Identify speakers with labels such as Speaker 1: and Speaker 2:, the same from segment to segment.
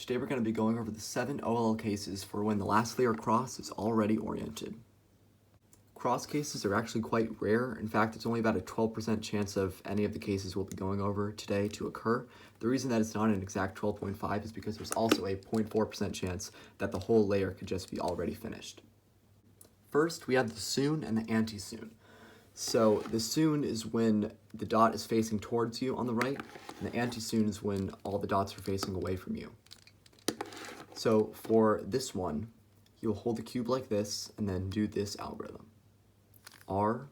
Speaker 1: Today we're going to be going over the 7 OLL cases for when the last layer cross is already oriented. Cross cases are actually quite rare. In fact, it's only about a 12% chance of any of the cases we'll be going over today to occur. The reason that it's not an exact 12.5 is because there's also a 0.4% chance that the whole layer could just be already finished. First, we have the soon and the anti-soon. So the soon is when the dot is facing towards you on the right, and the anti-soon is when all the dots are facing away from you. So for this one, you'll hold the cube like this and then do this algorithm. R,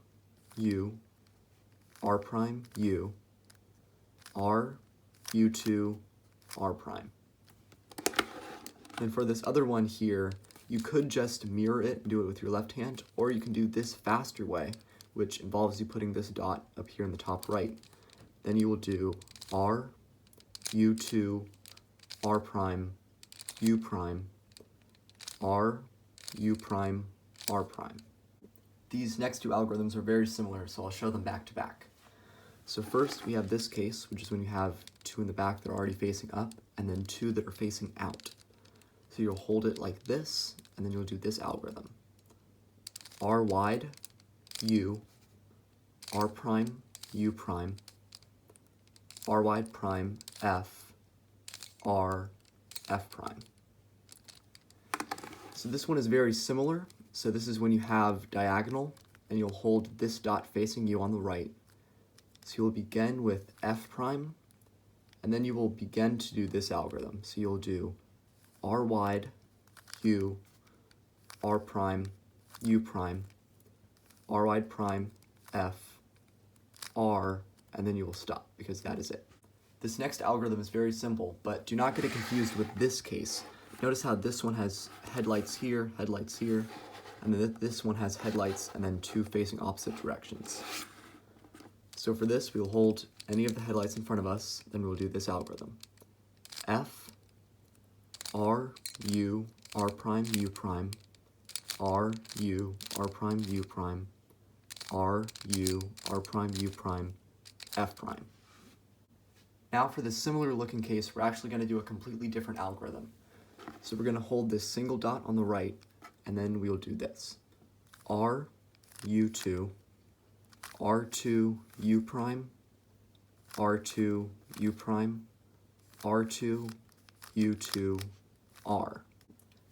Speaker 1: U, R prime, U, R, U2, R prime. And for this other one here, you could just mirror it and do it with your left hand, or you can do this faster way, which involves you putting this dot up here in the top right. Then you will do R, U2, R prime, U prime, R, U prime, R prime. These next two algorithms are very similar, so I'll show them back to back. So first we have this case, which is when you have two in the back that are already facing up, and then two that are facing out. So you'll hold it like this, and then you'll do this algorithm. R wide, U, R prime, U prime, R wide prime, F, R, F prime. So this one is very similar. So this is when you have diagonal, and you'll hold this dot facing you on the right. So you'll begin with F prime, and then you will begin to do this algorithm. So you'll do R wide, U, R prime, U prime, R wide prime, F, R, and then you will stop, because that is it. This next algorithm is very simple, but do not get it confused with this case. Notice how this one has headlights here, and then this one has headlights and then two facing opposite directions. So for this, we'll hold any of the headlights in front of us, then we'll do this algorithm. F, R, U, R prime, U prime, R, U, R prime, U prime, R, U, R prime, U prime, F prime. Now for this similar looking case, we're actually going to do a completely different algorithm. So we're going to hold this single dot on the right, and then we'll do this. R, U2, R2, U prime, R2, U prime, R2, U2, R.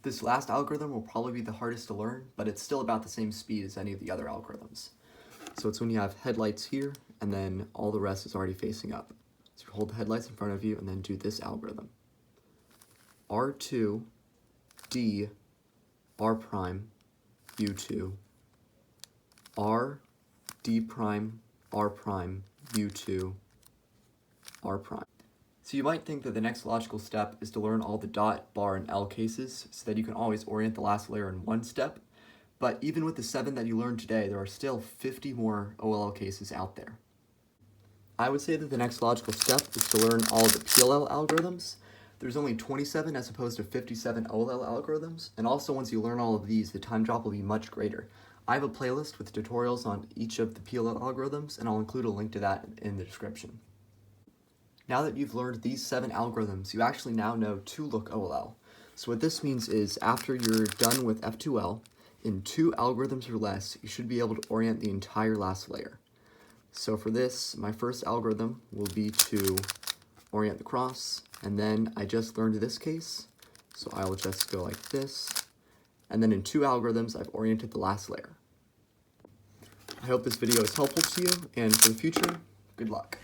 Speaker 1: This last algorithm will probably be the hardest to learn, but it's still about the same speed as any of the other algorithms. So it's when you have headlights here, and then all the rest is already facing up. So you hold the headlights in front of you, and then do this algorithm. R2, D, R prime, U2, R, D prime, R prime, U2, R prime. So you might think that the next logical step is to learn all the dot, bar, and L cases so that you can always orient the last layer in one step. But even with the 7 that you learned today, there are still 50 more OLL cases out there. I would say that the next logical step is to learn all of the PLL algorithms. There's only 27 as opposed to 57 OLL algorithms, and also once you learn all of these, the time drop will be much greater. I have a playlist with tutorials on each of the PLL algorithms, and I'll include a link to that in the description. Now that you've learned these 7 algorithms, you actually now know to Look OLL. So what this means is after you're done with F2L, in 2 algorithms or less, you should be able to orient the entire last layer. So for this, my first algorithm will be to orient the cross, and then I just learned this case, so I will just go like this, and then in 2 algorithms, I've oriented the last layer. I hope this video is helpful to you, and for the future, good luck.